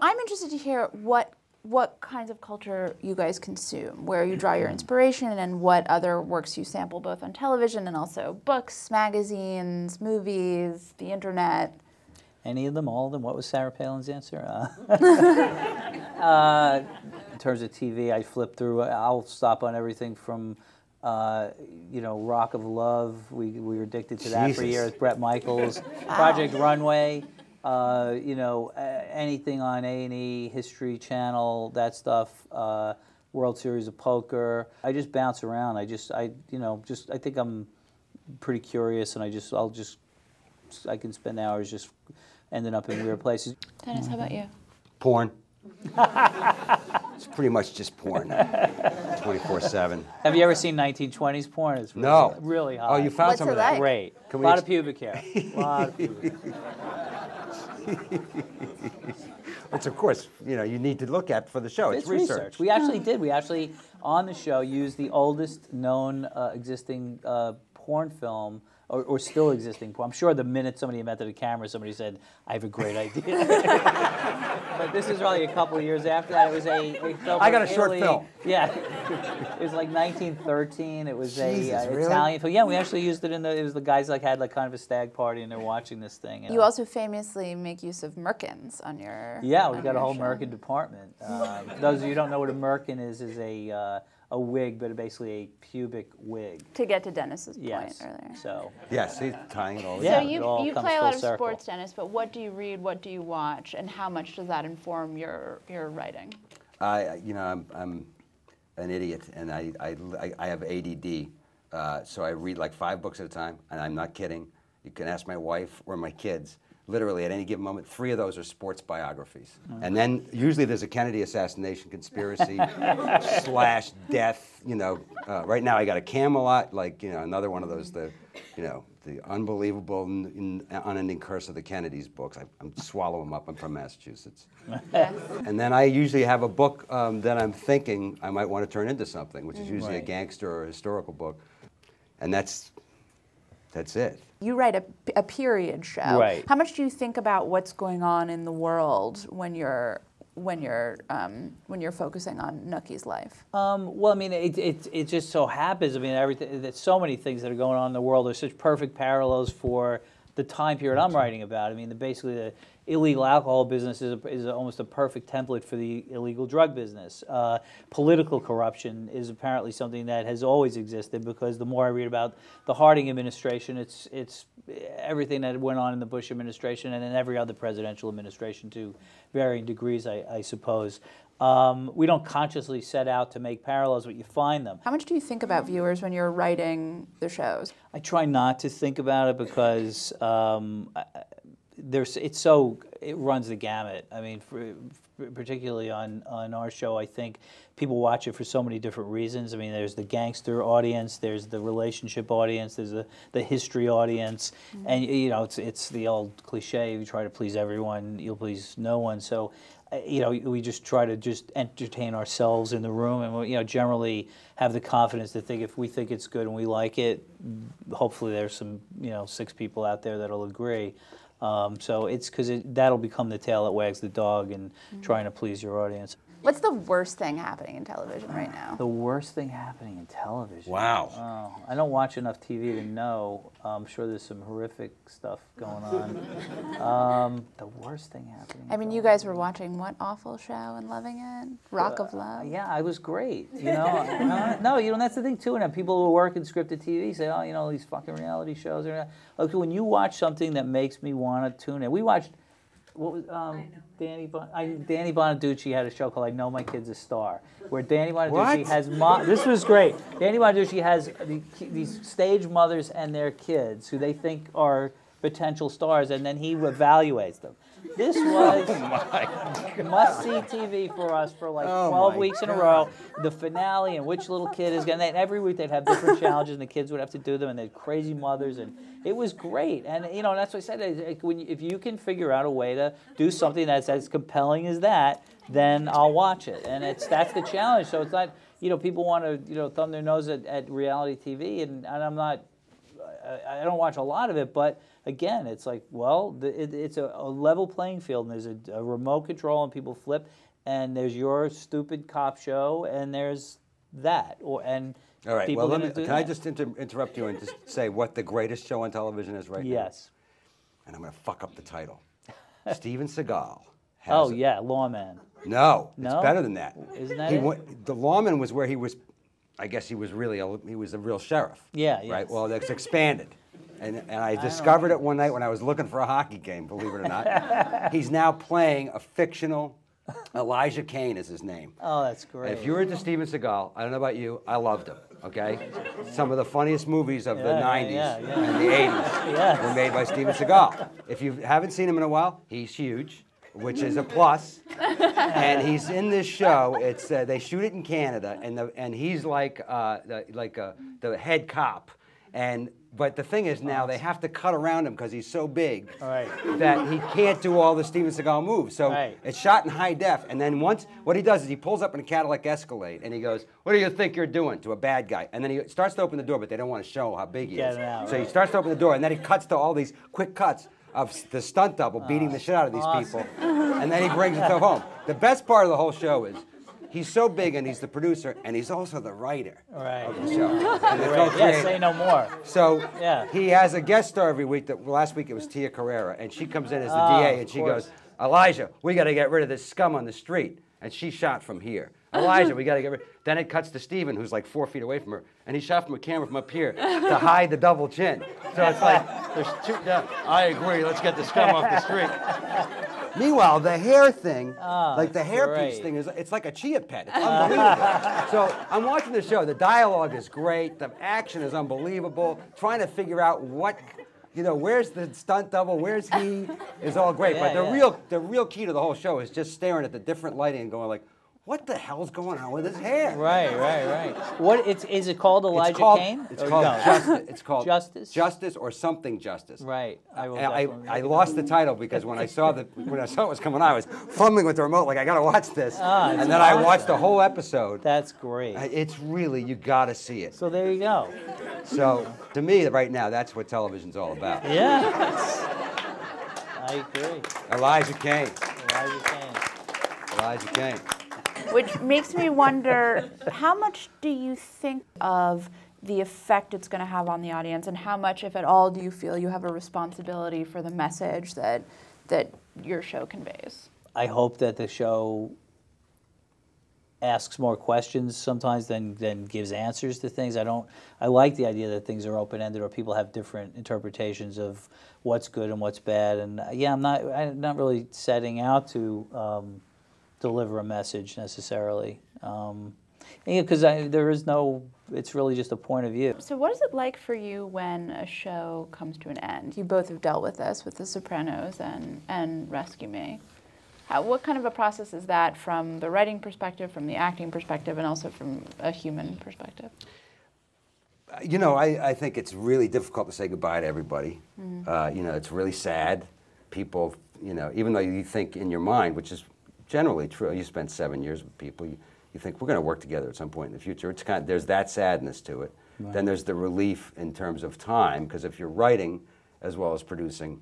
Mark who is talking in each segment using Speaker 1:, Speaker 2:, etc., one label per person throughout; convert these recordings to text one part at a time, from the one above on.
Speaker 1: I'm interested to hear what kinds of culture you guys consume, where you draw your inspiration, and what other works you sample both on television and also books, magazines, movies, the internet.
Speaker 2: Any of them, all of them? What was Sarah Palin's answer? In terms of TV, I flip through. I'll stop on everything from, you know, Rock of Love. We were addicted to that for years. Bret Michaels, Project Runway. You know, anything on A&E, History Channel, that stuff. World Series of Poker. I just bounce around. I think I'm pretty curious, and I can spend hours just ending up in weird places.
Speaker 1: Dennis, how about you?
Speaker 3: Porn. It's pretty much just porn, 24/7.
Speaker 2: Have you ever seen 1920s porn? It's really,
Speaker 3: no.
Speaker 2: Really hot.
Speaker 3: Oh, you found
Speaker 1: What's
Speaker 3: some of
Speaker 1: it
Speaker 3: that?
Speaker 1: like?
Speaker 2: Great. A lot of pubic hair. A lot of pubic hair.
Speaker 3: Which, of course, you know, you need to look at for the show. It's research.
Speaker 2: We actually did. We actually, on the show, used the oldest known existing porn film, or still existing porn. I'm sure the minute somebody invented a camera, somebody said, I have a great idea. But this is probably a couple of years after that. It was a film.
Speaker 3: I got a short film.
Speaker 2: Yeah. It was like 1913. It was
Speaker 3: Jesus,
Speaker 2: a
Speaker 3: really?
Speaker 2: Italian film. Yeah, we actually used it it was the guys like had like kind of a stag party and they're watching this thing.
Speaker 1: You also famously make use of merkins on your
Speaker 2: Yeah, we've got a whole
Speaker 1: show.
Speaker 2: merkin department. Those of you who don't know what a merkin is a wig, but basically a pubic wig.
Speaker 1: To get to Dennis's point
Speaker 2: Yes.
Speaker 1: earlier.
Speaker 2: So.
Speaker 3: Yes, he's tying it all
Speaker 2: Yeah.
Speaker 1: So
Speaker 3: together.
Speaker 2: it all
Speaker 1: you
Speaker 2: comes
Speaker 1: play a
Speaker 2: full
Speaker 1: lot of
Speaker 2: circle.
Speaker 1: sports, Dennis, but what do you read, what do you watch, and how much does that inform your writing?
Speaker 3: You know, I'm an idiot, and I have ADD, so I read like 5 books at a time, and I'm not kidding. You can ask my wife or my kids. Literally, at any given moment, 3 of those are sports biographies. And then usually there's a Kennedy assassination conspiracy slash death. You know, right now I got a Camelot, like, you know, another one of those, the unbelievable, unending curse of the Kennedys books. I'm swallowing them up. I'm from Massachusetts. And then I usually have a book that I'm thinking I might want to turn into something, which is usually a gangster or a historical book. And that's it.
Speaker 1: You write a period show.
Speaker 2: Right.
Speaker 1: How much do you think about what's going on in the world when you're focusing on Nookie's life?
Speaker 2: Well, I mean, it just so happens. I mean, there's so many things that are going on in the world. There's such perfect parallels for the time period I'm writing about. I mean, basically the illegal alcohol business is almost a perfect template for the illegal drug business. Political corruption is apparently something that has always existed, because the more I read about the Harding administration, it's everything that went on in the Bush administration and in every other presidential administration to varying degrees, I suppose. We don't consciously set out to make parallels, but you find them.
Speaker 1: How much do you think about viewers when you're writing the shows?
Speaker 2: I try not to think about it because it runs the gamut. I mean, particularly on our show, I think people watch it for so many different reasons. I mean, there's the gangster audience, there's the relationship audience, there's the history audience, and you know, it's the old cliche: if you try to please everyone, you'll please no one. So, you know, we just try to just entertain ourselves in the room, and you know, generally have the confidence to think if we think it's good and we like it, hopefully there's some 6 people out there that'll agree. So it's because that'll become the tail that wags the dog, and trying to please your audience.
Speaker 1: What's the worst thing happening in television right now?
Speaker 2: The worst thing happening in television?
Speaker 3: Wow.
Speaker 2: Oh, I don't watch enough TV to know. I'm sure there's some horrific stuff going on. The worst thing happening.
Speaker 1: I mean, you guys were watching what awful show and loving it? Rock of Love?
Speaker 2: Yeah, I was great. You know, no, that's the thing too. And people who work in scripted TV say, oh, these fucking reality shows are. Like, when you watch something that makes me want to tune in. We watched. What was Danny Bonaducci had a show called I Know My Kid's a Star, where Danny Bonaducci has this was great. Danny Bonaducci has these stage mothers and their kids who they think are potential stars, and then he evaluates them. This was must-see TV for us for like 12 weeks in a row. The finale and which little kid is going to... Every week they'd have different challenges, and the kids would have to do them, and they'd crazy mothers, and it was great. And that's what I said. If you can figure out a way to do something that's as compelling as that, then I'll watch it. And that's the challenge. So it's not... people want to thumb their nose at reality TV, and I'm not... I don't watch a lot of it, but again, it's like, well, it's a level playing field, and there's a remote control, and people flip, and there's your stupid cop show, and there's that, and
Speaker 3: All right.
Speaker 2: people
Speaker 3: Well,
Speaker 2: gonna do
Speaker 3: can I
Speaker 2: that.
Speaker 3: just interrupt you and just say what the greatest show on television is right now?
Speaker 2: Yes.
Speaker 3: And I'm going to fuck up the title. Steven Seagal.
Speaker 2: Oh yeah, Lawman.
Speaker 3: No,
Speaker 2: No?
Speaker 3: it's better than that.
Speaker 2: Isn't that it?
Speaker 3: The Lawman was where he was. I guess he was really he was a real sheriff.
Speaker 2: Yeah.
Speaker 3: Right.
Speaker 2: Yes.
Speaker 3: Well, that's expanded. And I discovered it one night when I was looking for a hockey game, believe it or not. He's now playing a fictional, Elijah Kane is his name.
Speaker 2: Oh, that's great.
Speaker 3: And if you were into Steven Seagal, I don't know about you, I loved him, okay? Some of the funniest movies of the 90s and the 80s were made by Steven Seagal. If you haven't seen him in a while, he's huge, which is a plus. And he's in this show. It's they shoot it in Canada, and he's like the head cop. But the thing is now they have to cut around him because he's so big that he can't do all the Steven Seagal moves. So it's shot in high def. And then what he does is he pulls up in a Cadillac Escalade and he goes, "What do you think you're doing?" to a bad guy. And then he starts to open the door, but they don't want to show how big he is. So he starts to open the door, and then he cuts to all these quick cuts of the stunt double beating the shit out of these people. And then he brings himself home. The best part of the whole show is he's so big, and he's the producer, and he's also the writer of the show. And the co-creator.
Speaker 2: Say no more.
Speaker 3: So he has a guest star every week. Last week it was Tia Carrera, and she comes in as the DA, and she goes, "Elijah, we got to get rid of this scum on the street." And she shot from here. "Elijah, we got to get rid." Then it cuts to Steven, who's like 4 feet away from her, and he shot from a camera from up here to hide the double chin. So it's like, there's two. I agree. Let's get the scum off the street. Meanwhile, the hair thing, like the hairpiece thing, it's like a chia pet. It's unbelievable. So I'm watching the show. The dialogue is great. The action is unbelievable. Trying to figure out where's the stunt double, where's he, is all great. But the real key to the whole show is just staring at the different lighting and going like, what the hell's going on with his hair?
Speaker 2: Right. What is it called? Elijah Kane?
Speaker 3: It's called Justice. It's called
Speaker 2: Justice.
Speaker 3: Justice or something Justice.
Speaker 2: Right.
Speaker 3: I lost the title because when I saw it was coming on, I was fumbling with the remote like I gotta watch this. And then I watched the whole episode.
Speaker 2: That's great.
Speaker 3: It's really, you gotta see it.
Speaker 2: So there you go.
Speaker 3: So to me, right now, that's what television's all about.
Speaker 2: Yeah. I agree.
Speaker 3: Elijah Kane.
Speaker 2: Elijah Kane.
Speaker 1: Which makes me wonder, how much do you think of the effect it's going to have on the audience, and how much, if at all, do you feel you have a responsibility for the message that your show conveys?
Speaker 2: I hope that the show asks more questions sometimes than gives answers to things. I like the idea that things are open-ended or people have different interpretations of what's good and what's bad. And I'm not really setting out to deliver a message necessarily, because there is no. It's really just a point of view.
Speaker 1: So what is it like for you when a show comes to an end? You both have dealt with this with The Sopranos and Rescue Me. What kind of a process is that from the writing perspective, from the acting perspective, and also from a human perspective?
Speaker 3: I think it's really difficult to say goodbye to everybody. It's really sad. People, even though you think in your mind, which is generally true, you spent 7 years with people, you think we're going to work together at some point in the future. It's there's that sadness to it. Right. Then there's the relief in terms of time, because if you're writing as well as producing,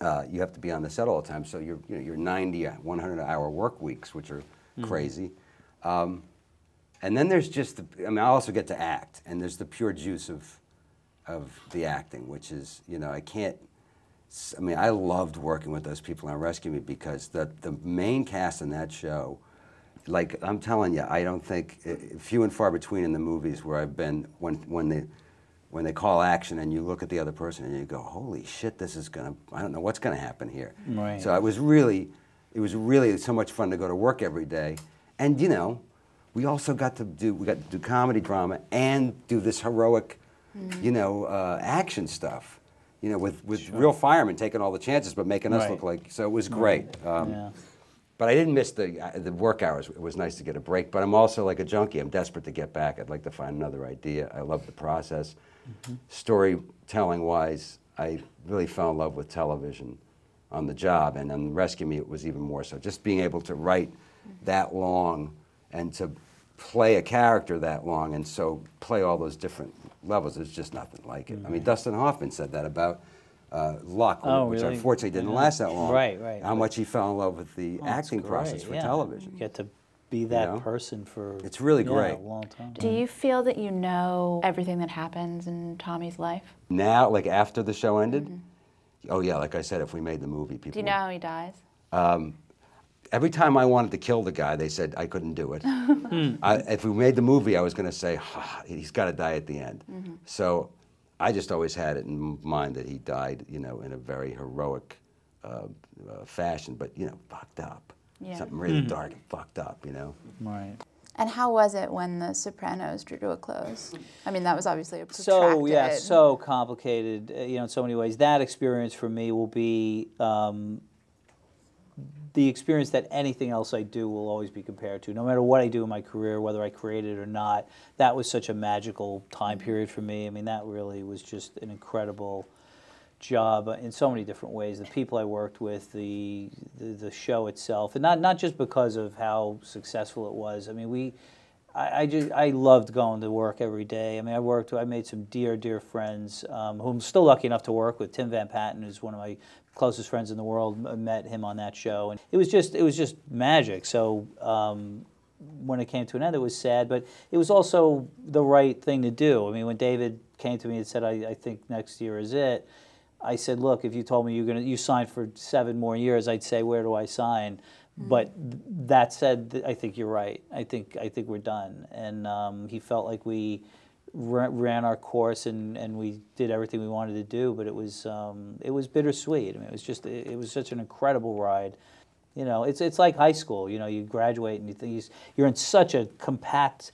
Speaker 3: you have to be on the set all the time. So you're 90, 100-hour work weeks, which are crazy. And then there's just I also get to act, and there's the pure juice of the acting, which is I loved working with those people on Rescue Me, because the main cast in that show, like I'm telling you, I don't think, few and far between in the movies where I've been, when they call action and you look at the other person and you go, holy shit, I don't know what's gonna happen here.
Speaker 2: Right.
Speaker 3: So it was really so much fun to go to work every day. And we also got to do comedy drama and do this heroic, action stuff. With real firemen taking all the chances, but making us look like. So it was great. But I didn't miss the work hours. It was nice to get a break. But I'm also like a junkie. I'm desperate to get back. I'd like to find another idea. I love the process. Storytelling-wise, I really fell in love with television on the job, and on Rescue Me, it was even more so. Just being able to write that long and to play a character that long, and so play all those different levels. There's just nothing like it. I mean, Dustin Hoffman said that about Luck, which
Speaker 2: really?
Speaker 3: unfortunately didn't last that long.
Speaker 2: Right, right.
Speaker 3: How much he fell in love with the acting process for television.
Speaker 2: You get to be that person for
Speaker 3: it's really great.
Speaker 2: A long time.
Speaker 1: Do you feel that you know everything that happens in Tommy's life?
Speaker 3: Now, like after the show ended, oh yeah, like I said, if we made the movie, people.
Speaker 1: Do you know how he dies?
Speaker 3: Every time I wanted to kill the guy, they said I couldn't do it. If we made the movie, I was going to say, he's got to die at the end. So I just always had it in mind that he died, you know, in a very heroic fashion, but, you know, fucked up.
Speaker 1: Yeah.
Speaker 3: Something really dark and fucked up, you know.
Speaker 2: Right.
Speaker 1: And how was it when The Sopranos drew to a close? I mean, that was obviously a protracted...
Speaker 2: So, yeah, so complicated, you know, in so many ways. That experience for me will be the experience that anything else I do will always be compared to. No matter what I do in my career, whether I create it or not, that was such a magical time period for me. I mean, that really was just an incredible job in so many different ways. The people I worked with, the show itself, and not just because of how successful it was. I mean, I loved going to work every day. I mean, I made some dear friends who I'm still lucky enough to work with. Tim Van Patten, who's one of my closest friends in the world. I met him on that show, and it was just magic. So when it came to an end, it was sad, but it was also the right thing to do. I mean, when David came to me and said, I think next year is it, I said, look, if you told me you signed for 7 more years, I'd say, where do I sign? But that said, I think you're right. I think we're done. And he felt like we ran our course and we did everything we wanted to do. But it was bittersweet. I mean, it was such an incredible ride. You know, it's like high school. You know, you graduate and you think you're in such a compact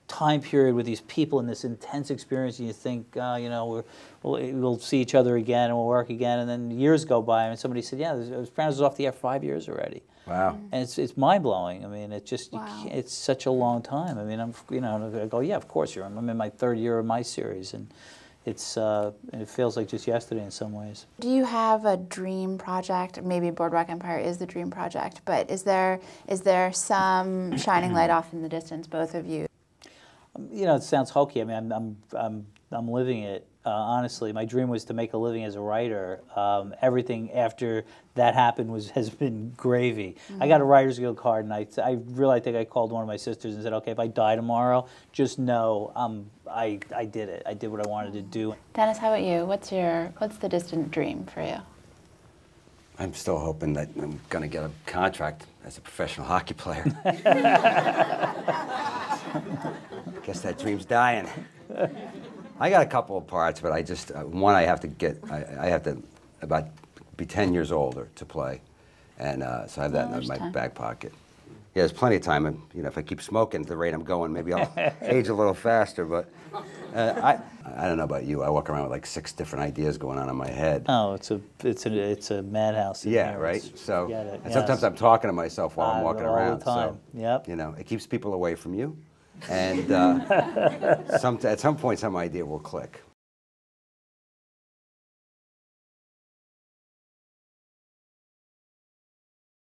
Speaker 2: time period with these people and this intense experience, and you think, you know, we'll see each other again and we'll work again, and then years go by and somebody said, yeah, Sopranos was off the air 5 years already. Wow. And it's mind blowing. I mean, it's such a long time. I mean, I go, yeah, of course I'm in my 3rd year of my series, and it feels like just yesterday in some ways. Do you have a dream project? Maybe Boardwalk Empire is the dream project, but is there some shining light off in the distance, both of you? You know, it sounds hokey. I mean, I'm living it. Honestly, my dream was to make a living as a writer. Everything after that happened has been gravy. I got a Writers Guild card, and I really think I called one of my sisters and said, okay, if I die tomorrow, just know I did it. I did what I wanted to do. Dennis, how about you? What's the distant dream for you?
Speaker 3: I'm still hoping that I'm going to get a contract as a professional hockey player. Guess that dream's dying. I got a couple of parts, but I just one I have to get. I have to be 10 years older to play, and so I have that in my back pocket. Yeah, there's plenty of time, and you know, if I keep smoking at the rate I'm going, maybe I'll age a little faster. But I don't know about you. I walk around with like 6 different ideas going on in my head. Oh, it's a madhouse. Yeah, right. So and sometimes I'm talking to myself while I'm walking around. All the time. So, yep. You know, it keeps people away from you. And at some point, some idea will click.